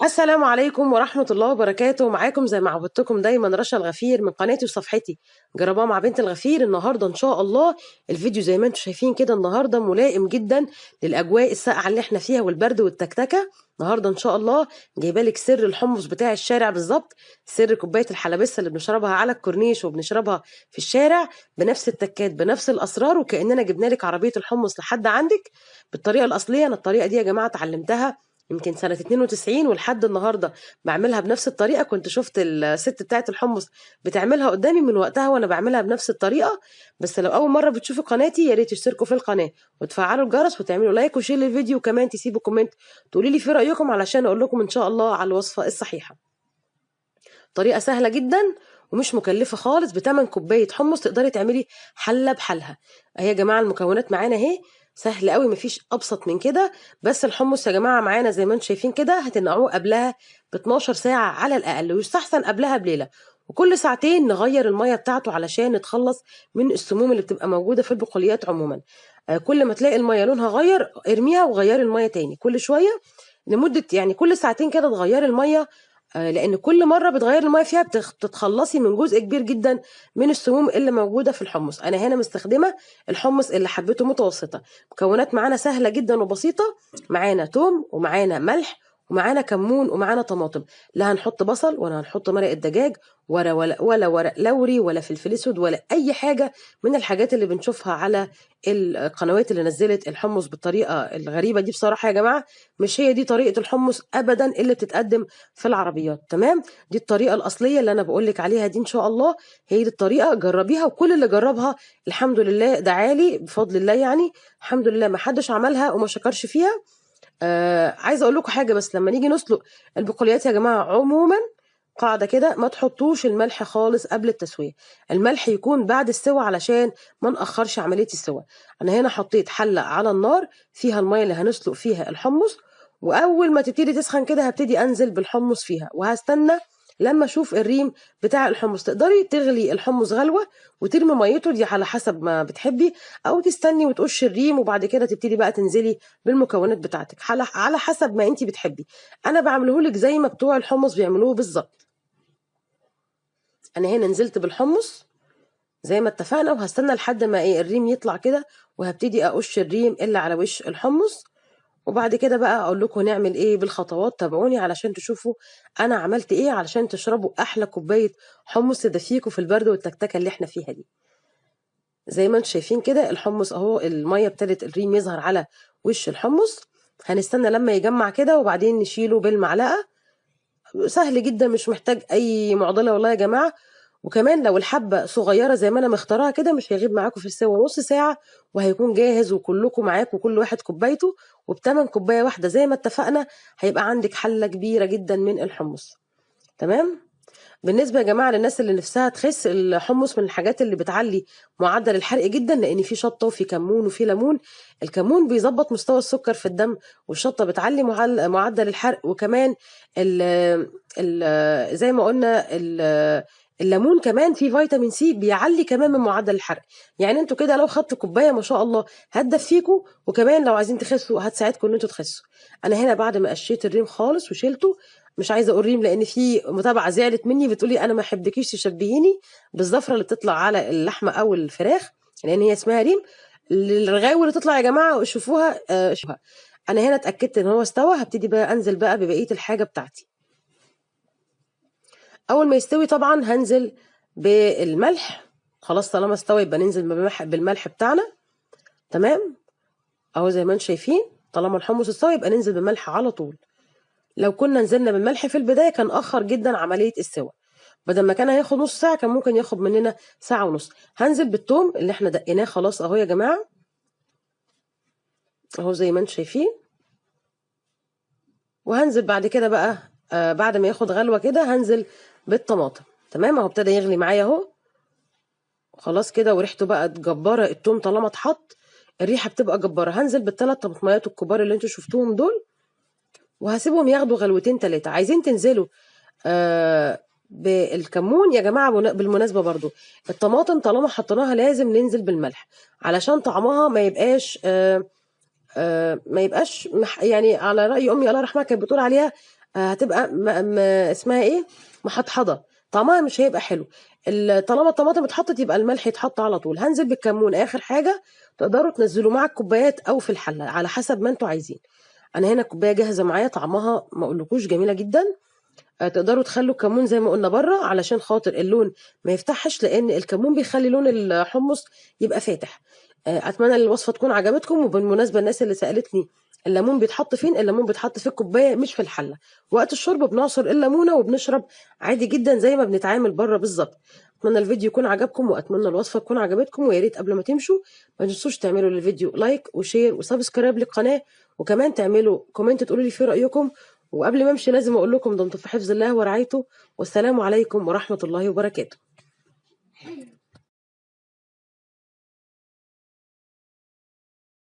السلام عليكم ورحمة الله وبركاته. معاكم زي ما عودتكم دايما رشا الغفير من قناتي وصفحتي جربها مع بنت الغفير. النهاردة ان شاء الله الفيديو زي ما انتم شايفين كده النهاردة ملائم جدا للأجواء الساقعة اللي احنا فيها والبرد والتكتكة. النهاردة ان شاء الله جايبالك سر الحمص بتاع الشارع بالظبط، سر كوباية الحلبسة اللي بنشربها على الكورنيش وبنشربها في الشارع بنفس التكات بنفس الأسرار، وكأننا جبنا لك عربية الحمص لحد عندك بالطريقة الأصلية. أنا الطريقة دي يا جماعة اتعلمتها يمكن سنة 92 ولحد النهاردة بعملها بنفس الطريقة. كنت شفت الست بتاعت الحمص بتعملها قدامي، من وقتها وانا بعملها بنفس الطريقة. بس لو اول مرة بتشوفوا قناتي يا ريت تشتركوا في القناة وتفعلوا الجرس وتعملوا لايك وشير للفيديو، وكمان تسيبوا كومنت تقولي لي في رأيكم علشان اقول لكم ان شاء الله على الوصفة الصحيحة. طريقة سهلة جدا ومش مكلفة خالص، بتمن كوباية حمص تقدري تعملي حلة بحالها. اهي يا جماعة المكونات معانا اهي، سهل قوي مفيش ابسط من كده. بس الحمص يا جماعة معانا زي ما انتم شايفين كده هتنقعوه قبلها ب 12 ساعة على الاقل، ويستحسن قبلها بليلة، وكل ساعتين نغير المية بتاعته علشان نتخلص من السموم اللي بتبقى موجودة في البقوليات عموما. كل ما تلاقي المية لونها غير ارميها وغيري المية تاني كل شوية، لمدة يعني كل ساعتين كده تغيري المية. لان كل مره بتغير الميه فيها بتتخلصي من جزء كبير جدا من السموم اللي موجوده في الحمص. انا هنا مستخدمه الحمص اللي حبته متوسطه. مكونات معانا سهله جدا وبسيطه، معانا توم ومعانا ملح ومعانا كمون ومعانا طماطم. لا هنحط بصل ولا هنحط مرق الدجاج ولا ورق لوري ولا فلفل اسود ولا اي حاجه من الحاجات اللي بنشوفها على القنوات اللي نزلت الحمص بالطريقه الغريبه دي. بصراحه يا جماعه مش هي دي طريقه الحمص ابدا اللي بتتقدم في العربيات. تمام، دي الطريقه الاصليه اللي انا بقول لك عليها دي ان شاء الله هي دي الطريقه. جربيها وكل اللي جربها الحمد لله دعالي بفضل الله، يعني الحمد لله ما حدش عملها وما شكرش فيها. عايزه اقول لكم حاجه، بس لما نيجي نسلق البقوليات يا جماعه عموما قاعده كده ما تحطوش الملح خالص قبل التسويه، الملح يكون بعد السوى علشان ما ناخرش عمليه السوى. انا هنا حطيت حله على النار فيها الميه اللي هنسلق فيها الحمص، واول ما تبتدي تسخن كده هبتدي انزل بالحمص فيها وهستنى لما اشوف الريم بتاع الحمص. تقدري تغلي الحمص غلوه وترمي ميته دي على حسب ما بتحبي، او تستني وتقش الريم وبعد كده تبتدي بقى تنزلي بالمكونات بتاعتك على حسب ما انت بتحبي. انا بعمله لك زي ما بتوع الحمص بيعملوه بالظبط. انا هنا نزلت بالحمص زي ما اتفقنا وهستنى لحد ما الريم يطلع كده، وهبتدي اقش الريم اللي على وش الحمص، وبعد كده بقى اقول لكم نعمل ايه بالخطوات. تابعوني علشان تشوفوا انا عملت ايه علشان تشربوا احلى كوبايه حمص تدفيكوا في البرد والتكتكه اللي احنا فيها دي. زي ما انتم شايفين كده الحمص اهو الميه ابتدت الريم يظهر على وش الحمص. هنستنى لما يجمع كده وبعدين نشيله بالمعلقه. سهل جدا مش محتاج اي معضله والله يا جماعه. وكمان لو الحبه صغيره زي ما انا مختارها كده مش هيغيب معاكم في السوا نص ساعه وهيكون جاهز، وكلكم معاكم كل واحد كوبايته، وبتمن كوبايه واحده زي ما اتفقنا هيبقى عندك حله كبيره جدا من الحمص. تمام. بالنسبه يا جماعه للناس اللي نفسها تخس، الحمص من الحاجات اللي بتعلي معدل الحرق جدا لان فيه شطه وفيه كمون وفيه ليمون. الكمون بيظبط مستوى السكر في الدم، والشطه بتعلي معدل الحرق، وكمان ال زي ما قلنا الليمون كمان فيه فيتامين سي بيعلي كمان من معدل الحرق. يعني انتوا كده لو خدتوا كوبايه ما شاء الله هتدفيكوا، وكمان لو عايزين تخسوا هتساعدكم ان انتوا تخسوا. انا هنا بعد ما قشيت الريم خالص وشيلته، مش عايزه اقول ريم لان في متابعه زعلت مني بتقولي انا ما احبكيش تشبهيني بالزفره اللي بتطلع على اللحمه او الفراخ لان هي اسمها ريم. الرغاوي اللي تطلع يا جماعه شوفوها شوفوها. انا هنا اتاكدت ان هو استوى، هبتدي بقى انزل بقى ببقيه الحاجه بتاعتي. اول ما يستوي طبعا هنزل بالملح. خلاص طالما استوى يبقى ننزل بالملح بتاعنا. تمام اهو زي ما انتم شايفين طالما الحمص استوى يبقى ننزل بالملح على طول. لو كنا نزلنا بالملح في البدايه كان اخر جدا عمليه السوى، بدل ما كان هياخد نص ساعه كان ممكن ياخد مننا ساعه ونص. هنزل بالثوم اللي احنا دقيناه خلاص اهو يا جماعه، اهو زي ما انتم شايفين. وهنزل بعد كده بقى بعد ما ياخد غلوه كده هنزل بالطماطم. تمام اهو ابتدى يغلي معايا اهو خلاص كده، وريحته بقت جباره. الثوم طالما اتحط الريحه بتبقى جباره. هنزل بالثلاث طماطميات الكبار اللي انتوا شفتوهم دول، وهسيبهم ياخدوا غلوتين ثلاثه. عايزين تنزلوا بالكمون يا جماعه بالمناسبه برضو الطماطم طالما حطيناها لازم ننزل بالملح علشان طعمها ما يبقاش ما يبقاش يعني على راي امي الله يرحمها كانت بتقول عليها هتبقى اسمها ايه، محطحضه، طعمها مش هيبقى حلو. طالما الطماطم اتحطت يبقى الملح يتحط على طول. هنزل بالكمون اخر حاجه. تقدروا تنزلوا مع الكوبايات او في الحله على حسب ما انتوا عايزين. انا هنا الكوبايه جاهزه معايا، طعمها ما اقولكوش جميله جدا. تقدروا تخلوا الكمون زي ما قلنا بره علشان خاطر اللون ما يفتحش، لان الكمون بيخلي لون الحمص يبقى فاتح. اتمنى الوصفه تكون عجبتكم. وبالمناسبه الناس اللي سالتني الليمون بيتحط فين، الليمون بيتحط في الكوبايه مش في الحله. وقت الشرب بنعصر الليمونه وبنشرب عادي جدا زي ما بنتعامل بره بالظبط. اتمنى الفيديو يكون عجبكم واتمنى الوصفه تكون عجبتكم. ويا ريت قبل ما تمشوا ما تنسوش تعملوا للفيديو لايك وشير وسبسكرايب للقناه، وكمان تعملوا كومنت تقولوا لي في رايكم. وقبل ما امشي لازم اقول لكم دمتم في حفظ الله ورعايته، والسلام عليكم ورحمه الله وبركاته.